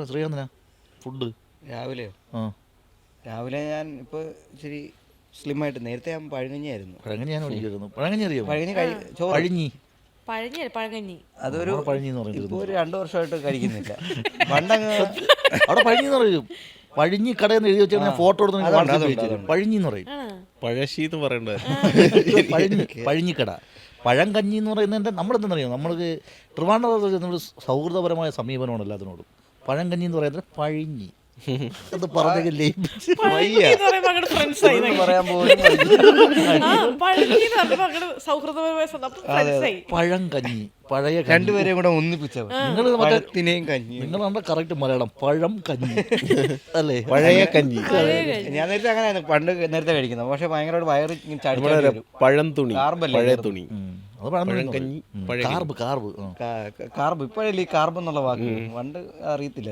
ശ്രീകാന്തിനാ food രാവിലെയോ? ആ രാവിലെ ഞാൻ ഇപ്പോൾ ഇച്ചിരി സ്ലിമ്മായിട്ട്, നേരത്തെ ഞാൻ പഴങ്കഞ്ഞിയായിരുന്നു. പഴങ്കഞ്ഞി ഞാൻ മേടിക്കുമായിരുന്നു. പഴങ്കഞ്ഞി അറിയാമോ? പഴങ്കഞ്ഞി ചോറ് പഴഞ്ഞി പഴങ്കഞ്ഞി അതൊരു പഴഞ്ഞി എന്ന് ഇപ്പോൾ പറയുന്നത് ഒരു 2 വർഷമായിട്ട് കഴിക്കുന്നില്ല. പണ്ടങ്ങ് അവിടെ പഴഞ്ഞി എന്ന് പറയും. പഴഞ്ഞി കടയിൽ നിന്ന് എഴുതി വെച്ചാൽ ഞാൻ ഫോട്ടോ എടുത്ത് പഴഞ്ഞി എന്ന് പറയും. പഴശ്ശീന്ന് പറയണ്ടേ? പഴഞ്ഞിക്കട. പഴം കഞ്ഞി എന്ന് പറയുന്നതിൻ്റെ നമ്മളെന്തെന്നറിയാം, നമ്മൾക്ക് ട്രിവാൻഡ്രത്ത് നമ്മൾ സൗഹൃദപരമായ സമീപനമാണ് എല്ലാത്തിനോടും. പഴം കഞ്ഞി എന്ന് പറയുന്നത് പഴഞ്ഞി അത് പറഞ്ഞില്ലേ പറയാൻ പോലും പഴം കഞ്ഞി, പഴയ രണ്ടുപേരെയും കൂടെ ഒന്നിപ്പിച്ചവർ. പഴത്തിനെയും കഞ്ഞി. നിങ്ങൾ നമ്മുടെ കറക്റ്റ് മലയാളം പഴം കഞ്ഞി അല്ലേ? പഴയ കഞ്ഞി. ഞാൻ നേരത്തെ അങ്ങനെ പണ്ട് നേരത്തെ കഴിക്കുന്നത്, പക്ഷെ ഭയങ്കരമായിട്ട് വയറ് പഴം തുണി, പഴയ തുണി. അത് പഴം കഞ്ഞി, കാർബ്. കാർബ് ഇപ്പോഴല്ലേ ഈ കാർബ് എന്നുള്ള വാക്ക്, പണ്ട് അറിയത്തില്ല.